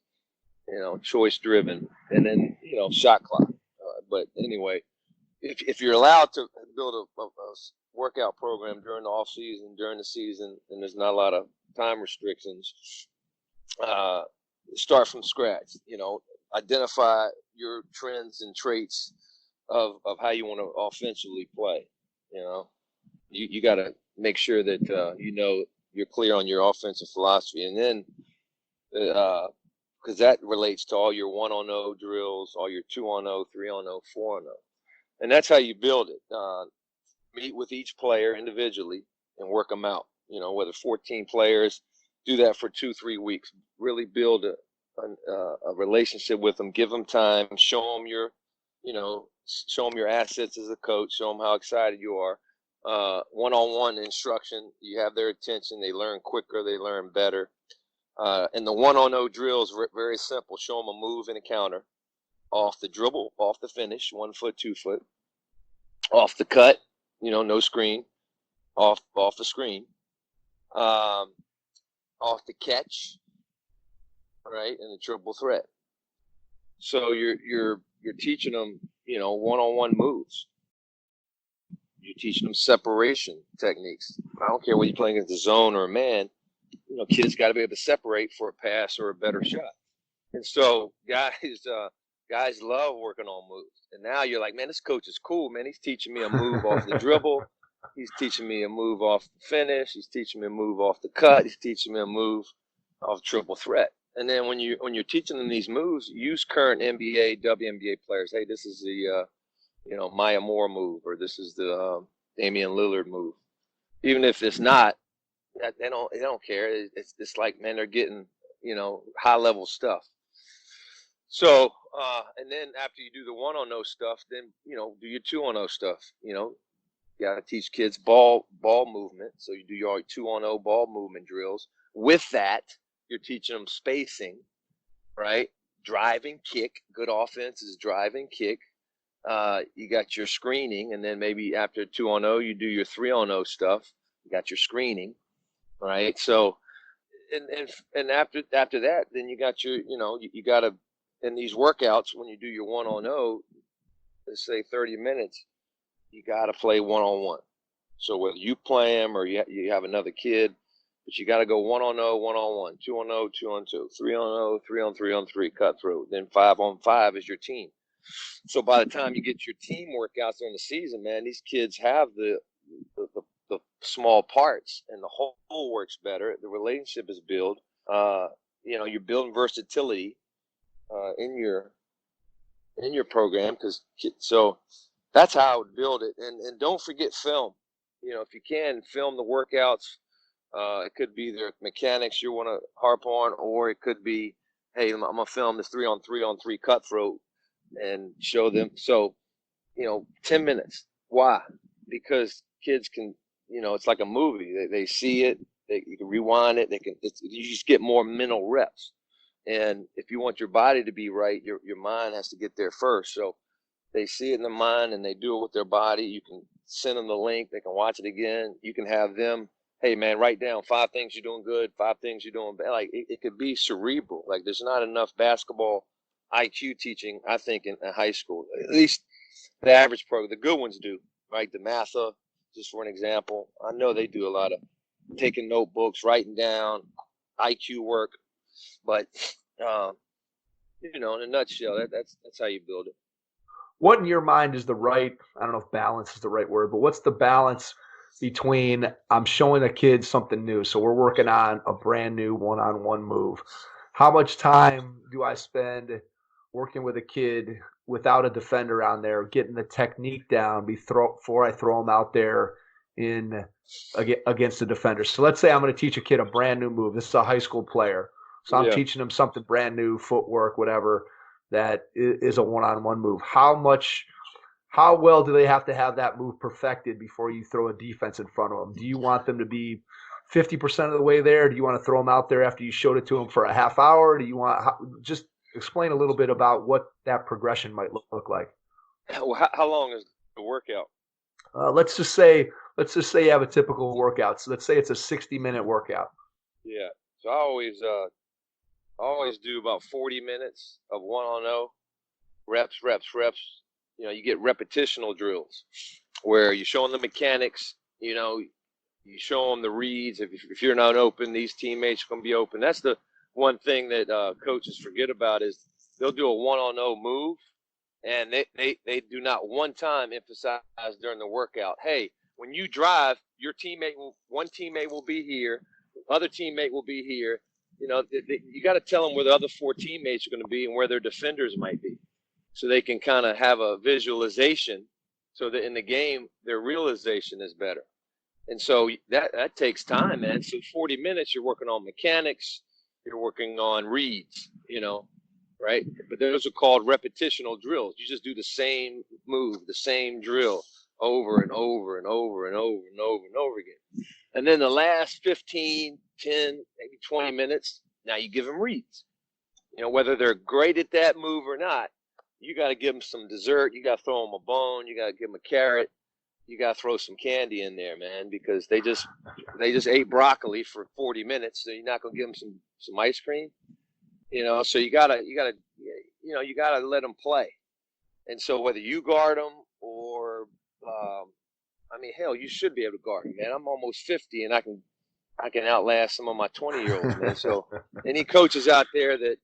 choice driven, and then shot clock. But anyway, if you're allowed to build a workout program during the off season, during the season, and there's not a lot of time restrictions, uh, start from scratch. Identify your trends and traits of how you want to offensively play. You got to make sure that you're clear on your offensive philosophy, and then because that relates to all your 1-on-0 drills, all your 2-on-0, 3-on-0, 4-on-0, and that's how you build it. Meet with each player individually and work them out. Whether 14 players, do that for 2-3 weeks. Really build a relationship with them. Give them time. Show them your assets as a coach. Show them how excited you are. One-on-one instruction. You have their attention. They learn quicker. They learn better. And the 1-on-0 drills very simple. Show them a move and a counter. Off the dribble, off the finish, 1 foot, 2 foot. Off the cut, no screen. Off the screen. Off the catch, right, and the triple threat. So you're teaching them, one-on-one moves. You're teaching them separation techniques. I don't care whether you're playing against a zone or a man. Kids got to be able to separate for a pass or a better shot. And so guys love working on moves. And now you're like, man, this coach is cool, man. He's teaching me a move off the dribble. He's teaching me a move off the finish. He's teaching me a move off the cut. He's teaching me a move off triple threat. And then when you're teaching them these moves, use current NBA, WNBA players. Hey, this is the Maya Moore move, or this is the Damian Lillard move. Even if it's not, they don't care. It's like, man, they're getting high level stuff. So and then after you do the 1-on-0 stuff, then do your 2-on-0 stuff. You got to teach kids ball movement. So you do your 2-on-0 ball movement drills. With that, you're teaching them spacing, right? Driving, kick. Good offense is driving, kick. You got your screening, and then maybe after 2-on-0, you do your 3-on-0 stuff. You got your screening, right? So, and after that, then you got your, you got to, in these workouts, when you do your 1-on-0, let's say 30 minutes, you got to play 1-on-1. So whether you play them or you have another kid, but you got to go 1-on-0, 1-on-1, 2-on-0, 2-on-2, 3-on-0, 3-on-3, cut through. Then 5-on-5 is your team. So by the time you get your team workouts during the season, man, these kids have the small parts, and the whole works better. The relationship is built. You're building versatility in your program, so that's how I would build it. And don't forget film. If you can, film the workouts. It could be their mechanics you want to harp on, or it could be, hey, I'm gonna film this 3-on-3 cutthroat and show them. So 10 minutes. Why? Because kids can, it's like a movie. They see it. You can rewind it. You just get more mental reps. And if you want your body to be right, your mind has to get there first. So they see it in the mind and they do it with their body. You can send them the link. They can watch it again. You can have them, hey, man, write down 5 things you're doing good, 5 things you're doing bad. Like it could be cerebral. Like there's not enough basketball IQ teaching, I think, in high school. At least the average program. The good ones do, right? The Matha, just for an example. I know they do a lot of taking notebooks, writing down IQ work. But, in a nutshell, that's how you build it. What in your mind is the right, I don't know if balance is the right word, but what's the balance between I'm showing a kid something new? So we're working on a brand new one-on-one move. How much time do I spend working with a kid without a defender on there, getting the technique down before I throw them out there against the defender? So let's say I'm going to teach a kid a brand new move. This is a high school player. So I'm teaching them something brand new, footwork, whatever, that is a one-on-one move. How well do they have to have that move perfected before you throw a defense in front of them? Do you want them to be 50% of the way there? Do you want to throw them out there after you showed it to them for a half hour? Do you want just explain a little bit about what that progression might look like? Well, how long is the workout? Let's just say you have a typical workout. So let's say it's a 60-minute workout. Yeah. So I always do about 40 minutes of 1-on-0, reps. You get repetitional drills where you're showing the mechanics, you show them the reads. If you're not open, these teammates are going to be open. That's the one thing that coaches forget about is they'll do a 1-on-0 move, and they do not one time emphasize during the workout, hey, when you drive, one teammate will be here, other teammate will be here. You got to tell them where the other 4 teammates are going to be and where their defenders might be, so they can kind of have a visualization, so that in the game their realization is better. And so that takes time, man. So 40 minutes, you're working on mechanics, you're working on reads, right? But those are called repetitional drills. You just do the same move, the same drill over and over and over and over and over and over again. And then the last 15, 10, maybe 20 minutes, now you give them reads. Whether they're great at that move or not, you got to give them some dessert. You got to throw them a bone. You got to give them a carrot. You got to throw some candy in there, man, because they just ate broccoli for 40 minutes. So you're not going to give them some ice cream, so you gotta let them play. And so whether you guard them or, hell, you should be able to guard them, man. I'm almost 50 and I can outlast some of my 20-year-olds, man. So any coaches out there that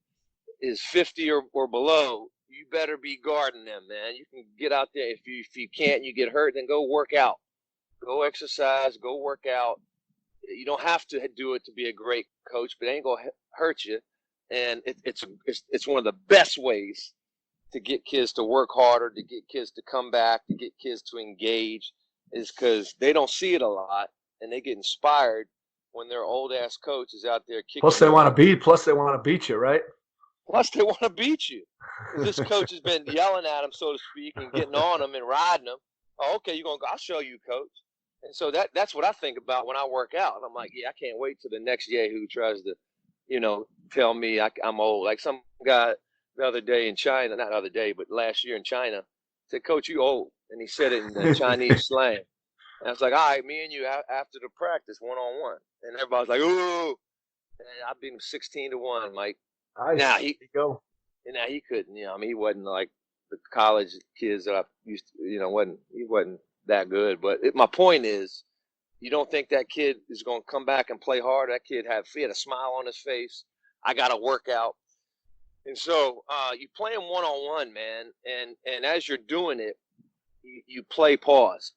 is 50 or below, you better be guarding them, man. You can get out there. If you can't, you get hurt, then go work out. Go exercise, go work out. You don't have to do it to be a great coach, but it ain't going to hurt you. And it's one of the best ways to get kids to work harder, to get kids to come back, to get kids to engage, is because they don't see it a lot, and they get inspired when their old-ass coach is out there kicking. Plus they want to beat you, right? Plus, they want to beat you. This coach has been yelling at them, so to speak, and getting on them and riding them. Oh, okay, you're going to go. I'll show you, coach. And so that's what I think about when I work out. And I'm like, yeah, I can't wait till the next Yahoo tries to, tell me I'm old. Like some guy the other day in China, not the other day, but last year in China, said, Coach, you old. And he said it in Chinese slang. And I was like, all right, me and you after the practice, 1-on-1. And everybody's like, ooh. And I beat him 16-1, Mike. Nice. Now he couldn't. He wasn't like the college kids that I used to, he wasn't that good. But my point is, you don't think that kid is going to come back and play hard? That kid had a smile on his face. I got to work out. And so you play him 1-on-1, man. And as you're doing it, you play pause.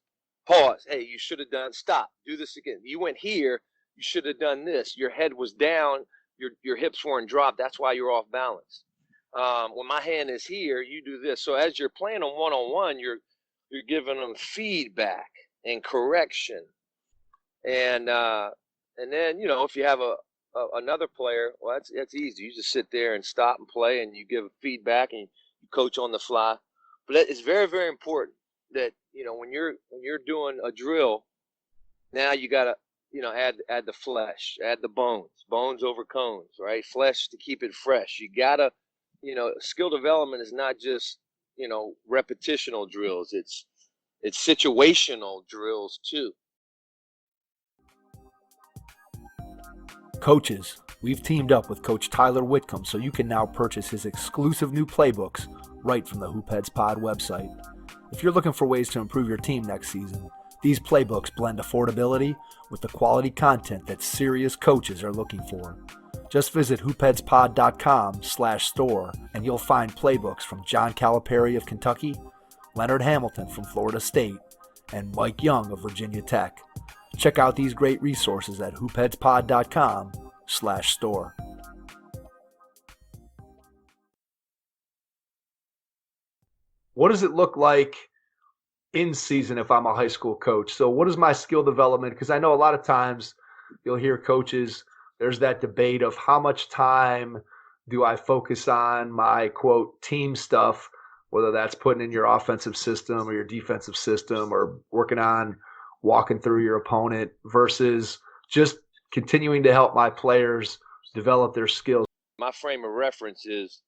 Hey, you should have done stop. Do this again. You went here. You should have done this. Your head was down. Your hips weren't dropped. That's why you're off balance. When my hand is here, you do this. So as you're playing them 1-on-1, you're giving them feedback and correction. And then, if you have another player, well, that's easy. You just sit there and stop and play, and you give feedback and you coach on the fly. But it's very, very important that, when you're doing a drill, now you got to, add the flesh, add the bones over cones, right? Flesh to keep it fresh. You got to, skill development is not just, repetitional drills. It's situational drills too. Coaches, we've teamed up with Coach Tyler Whitcomb so you can now purchase his exclusive new playbooks right from the Hoopheads Pod website. If you're looking for ways to improve your team next season, these playbooks blend affordability with the quality content that serious coaches are looking for. Just visit hoopheadspod.com/store and you'll find playbooks from John Calipari of Kentucky, Leonard Hamilton from Florida State, and Mike Young of Virginia Tech. Check out these great resources at hoopheadspod.com/store. What does it look like in season if I'm a high school coach? So what is my skill development? Because I know a lot of times you'll hear coaches, there's that debate of how much time do I focus on my, quote, team stuff, whether that's putting in your offensive system or your defensive system or working on walking through your opponent versus just continuing to help my players develop their skills. My frame of reference is,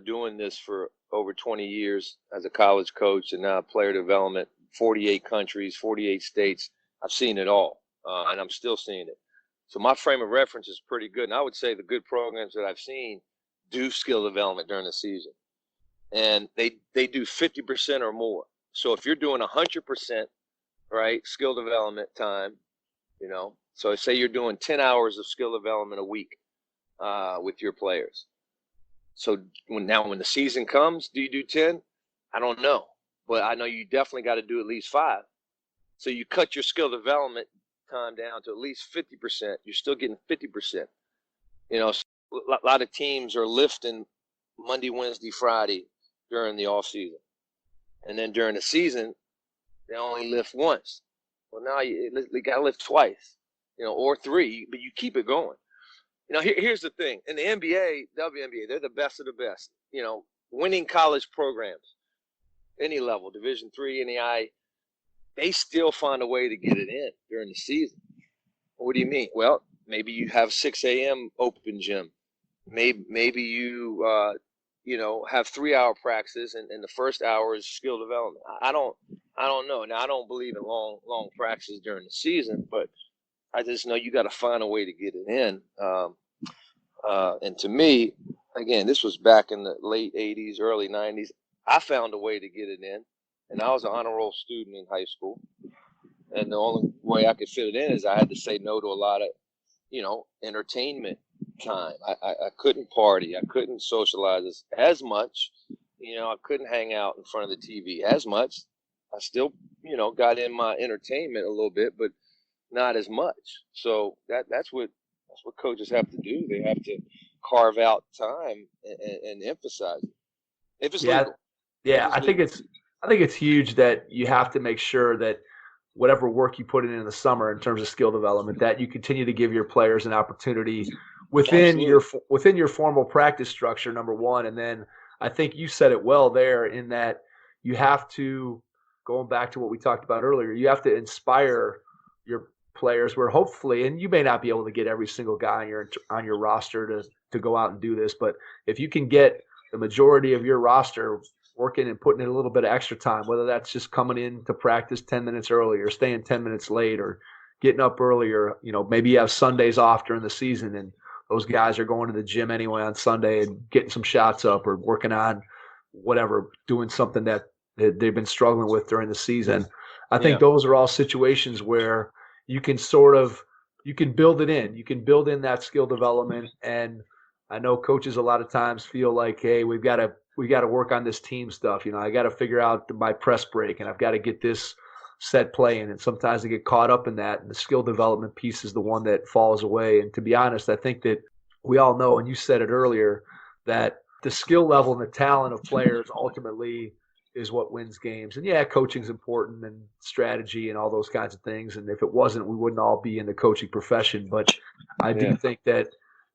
doing this for over 20 years as a college coach and now player development, 48 countries, 48 states. I've seen it all, and I'm still seeing it. So my frame of reference is pretty good. And I would say the good programs that I've seen do skill development during the season. And they do 50% or more. So if you're doing 100%, right, skill development time, so say you're doing 10 hours of skill development a week with your players. So when the season comes, do you do 10? I don't know. But I know you definitely got to do at least 5. So you cut your skill development time down to at least 50%. You're still getting 50%. A lot of teams are lifting Monday, Wednesday, Friday during the off season. And then during the season, they only lift once. Well, now you got to lift twice, or 3, but you keep it going. Here's the thing. In the NBA, WNBA, they're the best of the best. Winning college programs, any level, Division III, NAIA, they still find a way to get it in during the season. What do you mean? Well, maybe you have 6 a.m. open gym. Maybe you, have 3-hour practices, and the first hour is skill development. I don't know. Now, I don't believe in long practices during the season, but I just know you got to find a way to get it in. And to me, again, this was back in the late 80s, early 90s. I found a way to get it in, and I was an honor roll student in high school. And the only way I could fit it in is I had to say no to a lot of, entertainment time. I couldn't party. I couldn't socialize as much. I couldn't hang out in front of the TV as much. I still, got in my entertainment a little bit, but not as much. So that's what coaches have to do. They have to carve out time and emphasize it. If it's legal. Yeah, I think it's huge that you have to make sure that whatever work you put in the summer in terms of skill development, that you continue to give your players an opportunity within your formal practice structure, number one. And then I think you said it well there in that you have to, going back to what we talked about earlier, you have to inspire your players where hopefully, and you may not be able to get every single guy on your roster to go out and do this, but if you can get the majority of your roster working and putting in a little bit of extra time, whether that's just coming in to practice 10 minutes early or staying 10 minutes late or getting up earlier, maybe you have Sundays off during the season and those guys are going to the gym anyway on Sunday and getting some shots up or working on whatever, doing something that they've been struggling with during the season. I think those are all situations where you can build it in. You can build in that skill development. And I know coaches a lot of times feel like, hey, we got to work on this team stuff. I got to figure out my press break and I've got to get this set playing. And sometimes they get caught up in that. And the skill development piece is the one that falls away. And to be honest, I think that we all know, and you said it earlier, that the skill level and the talent of players ultimately is what wins games. And yeah, coaching's important and strategy and all those kinds of things. And if it wasn't, we wouldn't all be in the coaching profession. But I do think that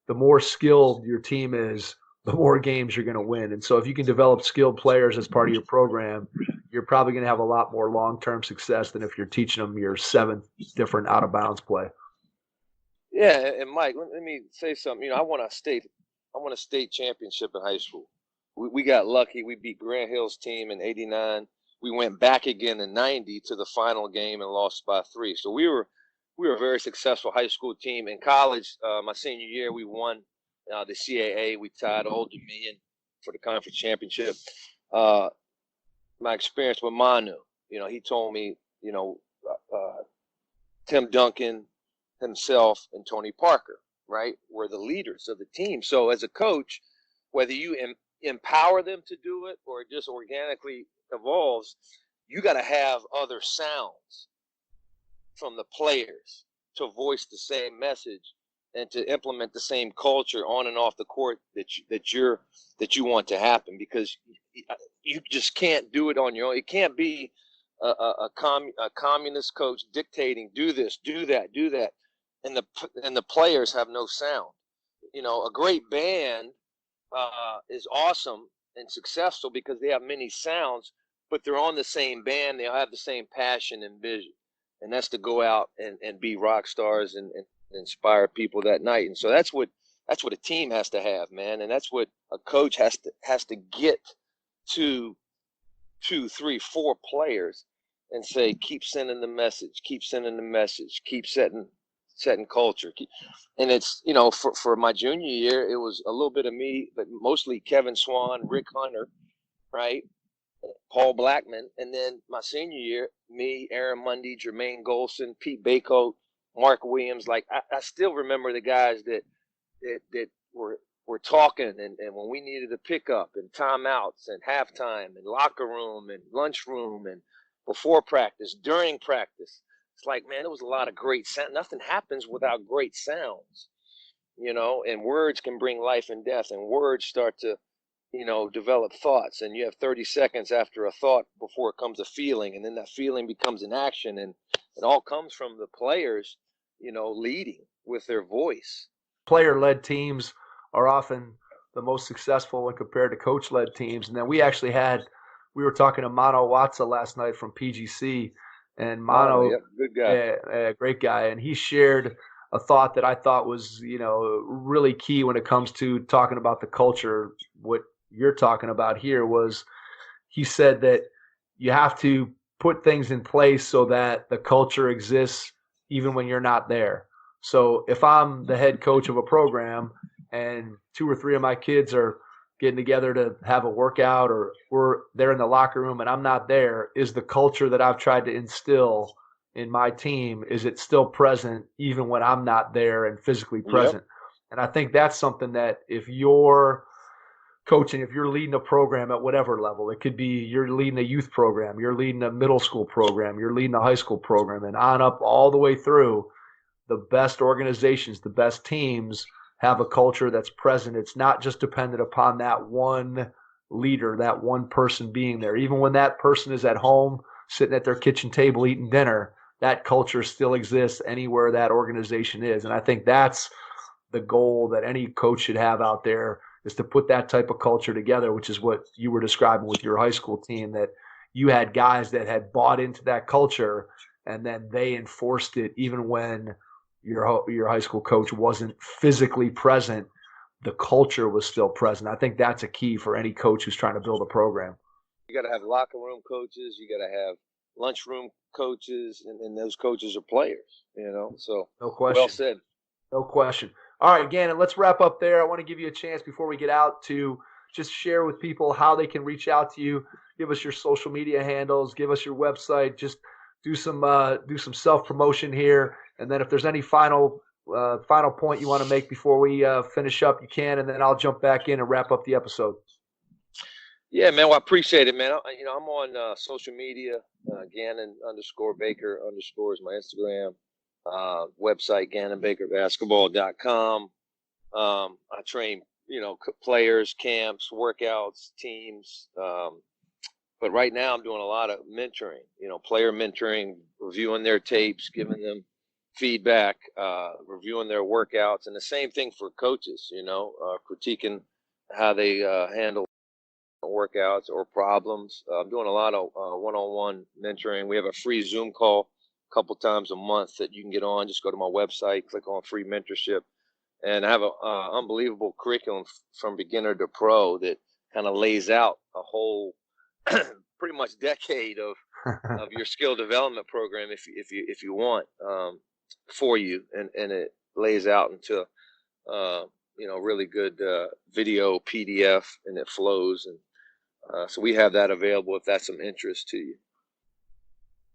the more skilled your team is, the more games you're going to win. And so if you can develop skilled players as part of your program, you're probably going to have a lot more long-term success than if you're teaching them your 7 different out-of-bounds play. Yeah, and Mike, let me say something. I won a state championship in high school. We got lucky. We beat Grant Hill's team in '89. We went back again in '90 to the final game and lost by 3. So we were a very successful high school team. In college, my senior year, we won the CAA. We tied Old Dominion for the conference championship. My experience with Manu, he told me, Tim Duncan himself and Tony Parker, right, were the leaders of the team. So as a coach, whether you empower them to do it or it just organically evolves, you got to have other sounds from the players to voice the same message and to implement the same culture on and off the court that you want to happen, because you just can't do it on your own. It can't be a communist coach dictating, do this, do that, and the players have no sound. A great band is awesome and successful because they have many sounds, but they're on the same band. They all have the same passion and vision, and that's to go out and be rock stars and inspire people that night. And so that's what a team has to have, man. And that's what a coach has to get to 2, 3, 4 players and say, keep sending the message, keep setting culture. And it's, for my junior year, it was a little bit of me, but mostly Kevin Swan, Rick Hunter, right? Paul Blackman. And then my senior year, me, Aaron Mundy, Jermaine Golson, Pete Baco, Mark Williams. Like, I still remember the guys that were talking, and when we needed a pickup and timeouts and halftime and locker room and lunchroom and before practice, during practice. It's like, man, it was a lot of great sound. Nothing happens without great sounds, and words can bring life and death, and words start to, develop thoughts. And you have 30 seconds after a thought before it comes a feeling, and then that feeling becomes an action. And it all comes from the players, leading with their voice. Player-led teams are often the most successful when compared to coach-led teams. And then we were talking to Mano Watsa last night from PGC, and Mano, good guy, a great guy, and he shared a thought that I thought was, really key when it comes to talking about the culture. What you're talking about here was, he said that you have to put things in place so that the culture exists even when you're not there. So if I'm the head coach of a program and 2 or 3 of my kids are getting together to have a workout, or they're in the locker room and I'm not there, is the culture that I've tried to instill in my team, is it still present even when I'm not there and physically present? Yep. And I think that's something that if you're coaching, if you're leading a program at whatever level, it could be you're leading a youth program, you're leading a middle school program, you're leading a high school program, and on up all the way through, the best organizations, the best teams have a culture that's present. It's not just dependent upon that one leader, that one person being there. Even when that person is at home, sitting at their kitchen table eating dinner, that culture still exists anywhere that organization is. And I think that's the goal that any coach should have out there, is to put that type of culture together, which is what you were describing with your high school team, that you had guys that had bought into that culture and then they enforced it even when your high school coach wasn't physically present. The culture was still present. I think that's a key for any coach who's trying to build a program. You got to have locker room coaches. You got to have lunchroom coaches, and those coaches are players, So no question. Well said. No question. All right, Ganon, let's wrap up there. I want to give you a chance before we get out to just share with people how they can reach out to you. Give us your social media handles. Give us your website. Just do some self-promotion here. And then if there's any final point you want to make before we finish up, you can, and then I'll jump back in and wrap up the episode. Yeah, man. Well, I appreciate it, man. I'm on social media. Ganon_Baker_ is my Instagram. Website, GanonBakerBasketball.com. I train, players, camps, workouts, teams. But right now I'm doing a lot of mentoring, player mentoring, reviewing their tapes, giving them feedback, reviewing their workouts, and the same thing for coaches, critiquing how they handle workouts or problems. I'm doing a lot of one-on-one mentoring. We have a free Zoom call a couple times a month that you can get on. Just go to my website, click on free mentorship, and I have an unbelievable curriculum from beginner to pro that kind of lays out a whole pretty much decade of your skill development program if you want, for you, and it lays out into really good video PDF, and it flows, and so we have that available if that's some interest to you.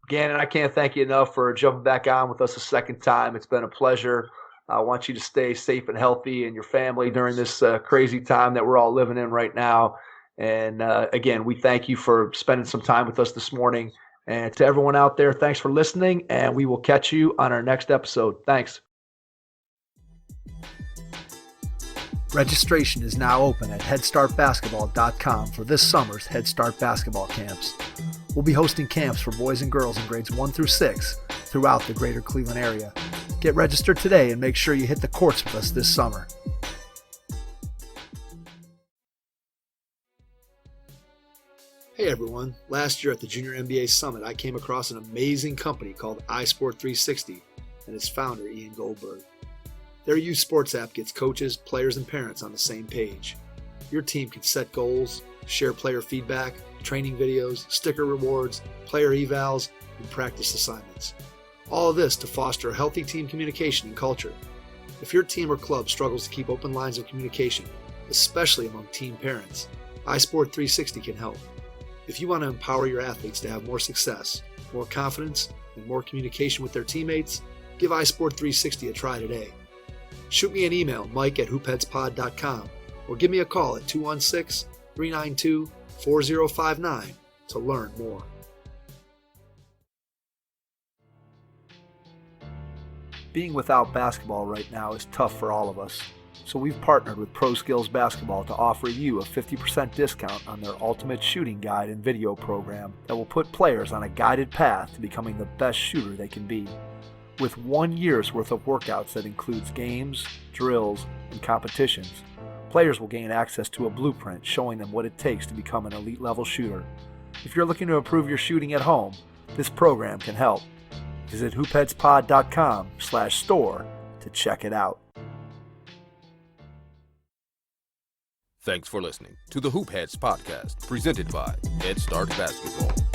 Ganon, I can't thank you enough for jumping back on with us a second time. It's been a pleasure. I want you to stay safe and healthy, and your family during this crazy time that we're all living in right now. And again, we thank you for spending some time with us this morning. And to everyone out there, thanks for listening, and we will catch you on our next episode. Thanks. Registration is now open at headstartbasketball.com for this summer's Head Start basketball camps. We'll be hosting camps for boys and girls in grades 1 through 6 throughout the greater Cleveland area. Get registered today and make sure you hit the courts with us this summer. Hey everyone, last year at the Junior NBA Summit, I came across an amazing company called iSport 360 and its founder, Ian Goldberg. Their youth sports app gets coaches, players, and parents on the same page. Your team can set goals, share player feedback, training videos, sticker rewards, player evals, and practice assignments. All of this to foster a healthy team communication and culture. If your team or club struggles to keep open lines of communication, especially among team parents, iSport 360 can help. If you want to empower your athletes to have more success, more confidence, and more communication with their teammates, give iSport 360 a try today. Shoot me an email, mike@hoopheadspod.com, or give me a call at 216-392-4059 to learn more. Being without basketball right now is tough for all of us, so we've partnered with Pro Skills Basketball to offer you a 50% discount on their ultimate shooting guide and video program that will put players on a guided path to becoming the best shooter they can be. With 1 year's worth of workouts that includes games, drills, and competitions, players will gain access to a blueprint showing them what it takes to become an elite level shooter. If you're looking to improve your shooting at home, this program can help. Visit hoopheadspod.com/store to check it out. Thanks for listening to the Hoop Heads podcast, presented by Head Start Basketball.